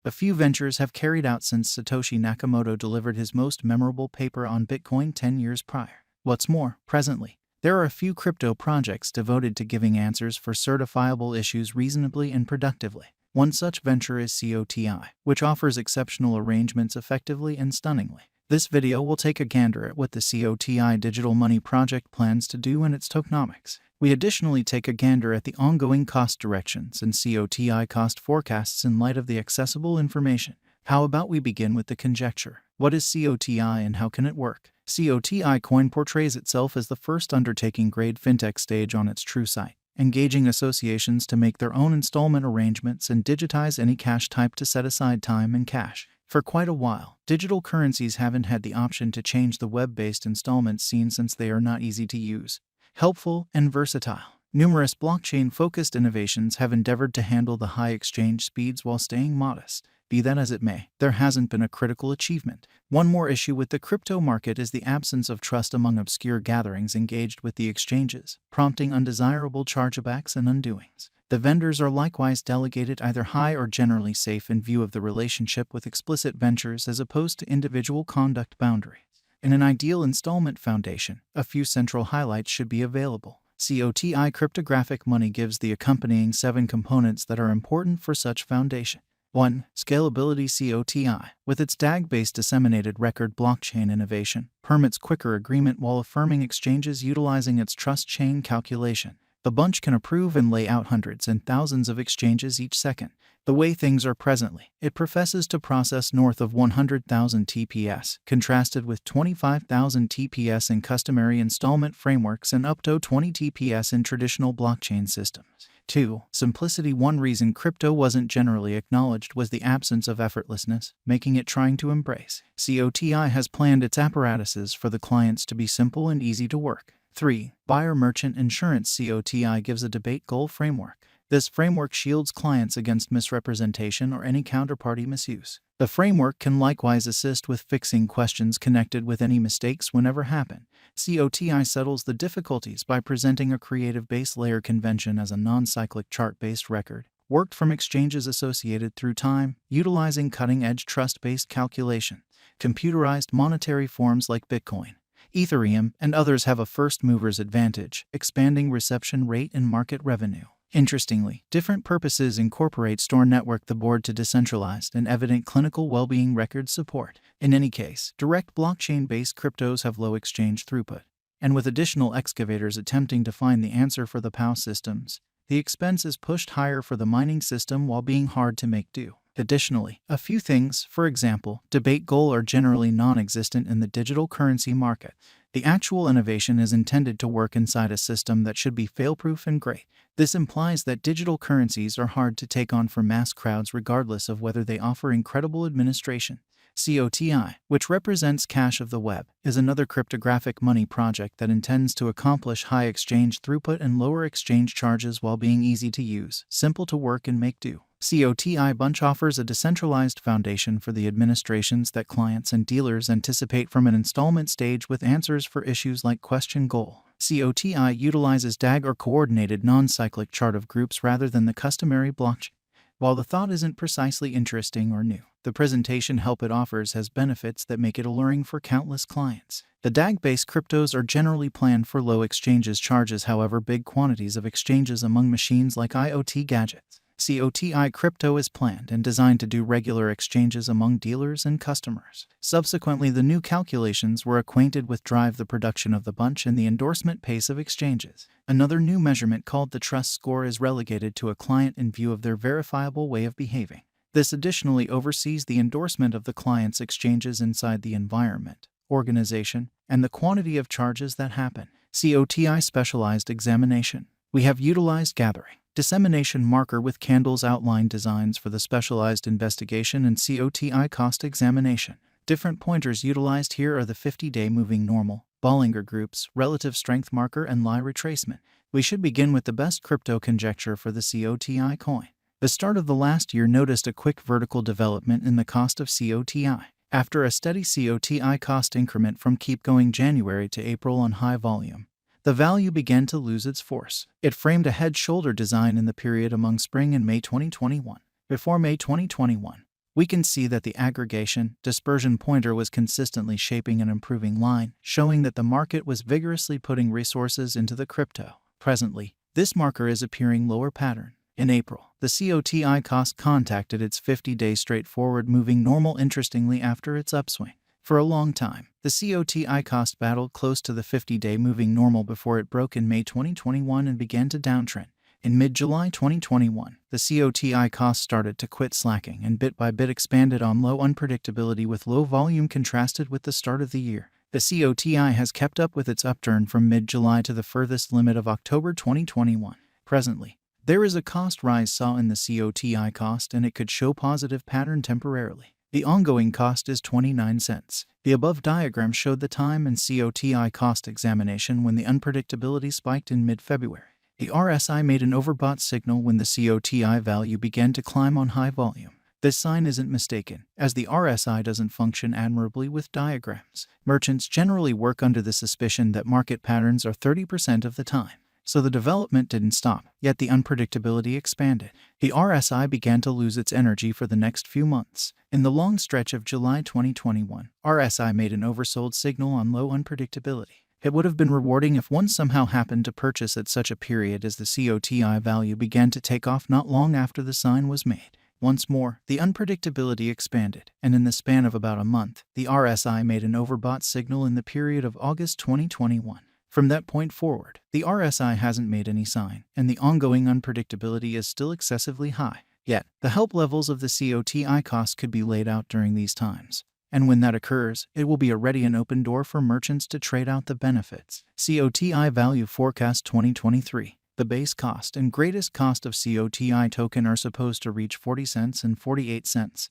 A few ventures have carried out since Satoshi Nakamoto delivered his most memorable paper on Bitcoin 10 years prior. What's more, presently, there are a few crypto projects devoted to giving answers for certifiable issues reasonably and productively. One such venture is Coti, which offers exceptional arrangements effectively and stunningly. This video will take a gander at what the Coti digital money project plans to do and its tokenomics. We additionally take a gander at the ongoing cost directions and Coti cost forecasts in light of the accessible information. How about we begin with the conjecture? What is Coti and how can it work? Coti coin portrays itself as the first undertaking-grade fintech stage on its true site, engaging associations to make their own installment arrangements and digitize any cash type to set aside time and cash. For quite a while, digital currencies haven't had the option to change the web-based installment scene since they are not easy to use, helpful, and versatile. Numerous blockchain-focused innovations have endeavored to handle the high exchange speeds while staying modest. Be that as it may, there hasn't been a critical achievement. One more issue with the crypto market is the absence of trust among obscure gatherings engaged with the exchanges, prompting undesirable chargebacks and undoings. The vendors are likewise delegated either high or generally safe in view of the relationship with explicit ventures as opposed to individual conduct boundaries. In an ideal installment foundation, a few central highlights should be available. Coti cryptographic money gives the accompanying 7 components that are important for such foundation. 1. Scalability. Coti, with its DAG-based disseminated record blockchain innovation, permits quicker agreement while affirming exchanges utilizing its trust chain calculation. The bunch can approve and lay out hundreds and thousands of exchanges each second. The way things are presently, it professes to process north of 100,000 TPS, contrasted with 25,000 TPS in customary installment frameworks and up to 20 TPS in traditional blockchain systems. 2. Simplicity. One reason crypto wasn't generally acknowledged was the absence of effortlessness, making it trying to embrace. Coti has planned its apparatuses for the clients to be simple and easy to work. 3. Buyer-merchant insurance. Coti gives a debate goal framework. This framework shields clients against misrepresentation or any counterparty misuse. The framework can likewise assist with fixing questions connected with any mistakes whenever happen. Coti settles the difficulties by presenting a creative base layer convention as a non-cyclic chart-based record, worked from exchanges associated through time, utilizing cutting-edge trust-based calculation. Computerized monetary forms like Bitcoin, Ethereum, and others have a first-mover's advantage, expanding reception rate and market revenue. Interestingly, different purposes incorporate Store Network the board to decentralized and evident clinical well-being record support. In any case, direct blockchain-based cryptos have low exchange throughput, and with additional excavators attempting to find the answer for the POW systems, the expense is pushed higher for the mining system while being hard to make do. Additionally, a few things, for example, debate goal, are generally non-existent in the digital currency market. The actual innovation is intended to work inside a system that should be fail-proof and great. This implies that digital currencies are hard to take on for mass crowds regardless of whether they offer incredible administration. Coti, which represents Cash of the Web, is another cryptographic money project that intends to accomplish high exchange throughput and lower exchange charges while being easy to use, simple to work, and make do. Coti Bunch offers a decentralized foundation for the administrations that clients and dealers anticipate from an installment stage with answers for issues like question goal. Coti utilizes DAG or coordinated non-cyclic chart of groups rather than the customary blockchain. While the thought isn't precisely interesting or new, the presentation help it offers has benefits that make it alluring for countless clients. The DAG-based cryptos are generally planned for low exchanges charges, however big quantities of exchanges among machines like IoT gadgets. Coti crypto is planned and designed to do regular exchanges among dealers and customers. Subsequently, the new calculations were acquainted with drive the production of the bunch and the endorsement pace of exchanges. Another new measurement called the trust score is relegated to a client in view of their verifiable way of behaving. This additionally oversees the endorsement of the client's exchanges inside the environment, organization, and the quantity of charges that happen. Coti specialized examination. We have utilized gathering, dissemination marker with candles outline designs for the specialized investigation and Coti cost examination. Different pointers utilized here are the 50-day moving normal, Bollinger Groups, relative strength marker, and lie retracement. We should begin with the best crypto conjecture for the Coti coin. The start of the last year noticed a quick vertical development in the cost of Coti. After a steady Coti cost increment from keep going January to April on high volume, the value began to lose its force. It framed a head-shoulder design in the period among spring and May 2021. Before May 2021, we can see that the aggregation dispersion pointer was consistently shaping an improving line, showing that the market was vigorously putting resources into the crypto. Presently, this marker is appearing lower pattern. In April, the COTI cost contacted its 50-day straightforward moving normal interestingly after its upswing. For a long time, the COTI cost battled close to the 50-day moving normal before it broke in May 2021 and began to downtrend. In mid-July 2021, the COTI cost started to quit slacking and bit by bit expanded on low unpredictability with low volume contrasted with the start of the year. The COTI has kept up with its upturn from mid-July to the furthest limit of October 2021. Presently, there is a cost rise saw in the COTI cost and it could show positive pattern temporarily. The ongoing cost is 29 cents. The above diagram showed the time and COTI cost examination when the unpredictability spiked in mid-February. The RSI made an overbought signal when the COTI value began to climb on high volume. This sign isn't mistaken, as the RSI doesn't function admirably with diagrams. Merchants generally work under the suspicion that market patterns are 30% of the time. So the development didn't stop, yet the unpredictability expanded. The RSI began to lose its energy for the next few months. In the long stretch of July 2021, RSI made an oversold signal on low unpredictability. It would have been rewarding if one somehow happened to purchase at such a period as the COTI value began to take off not long after the sign was made. Once more, the unpredictability expanded, and in the span of about a month, the RSI made an overbought signal in the period of August 2021. From that point forward, the RSI hasn't made any sign, and the ongoing unpredictability is still excessively high. Yet, the help levels of the COTI cost could be laid out during these times. And when that occurs, it will be a ready and open door for merchants to trade out the benefits. COTI Value Forecast 2023. The base cost and greatest cost of COTI token are supposed to reach 40 cents and 48 cents.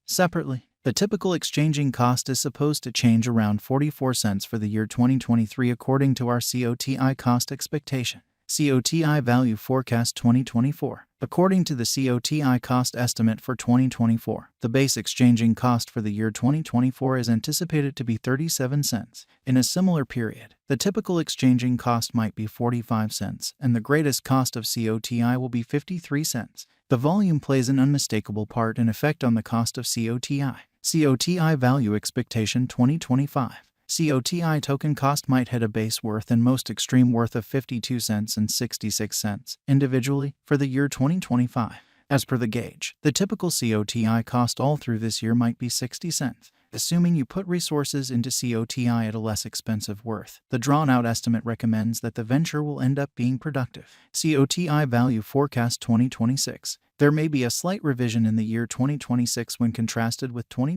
Separately, the typical exchanging cost is supposed to change around 44 cents for the year 2023 according to our COTI cost expectation. COTI Value Forecast 2024. According to the COTI cost estimate for 2024, the base exchanging cost for the year 2024 is anticipated to be 37 cents. In a similar period, the typical exchanging cost might be 45 cents, and the greatest cost of COTI will be 53 cents. The volume plays an unmistakable part and effect on the cost of COTI. COTI Value Expectation 2025. COTI token cost might hit a base worth and most extreme worth of 52 cents and 66 cents, individually, for the year 2025. As per the gauge, the typical COTI cost all through this year might be 60 cents. Assuming you put resources into COTI at a less expensive worth, the drawn-out estimate recommends that the venture will end up being productive. COTI Value Forecast 2026. There may be a slight revision in the year 2026 when contrasted with 2025.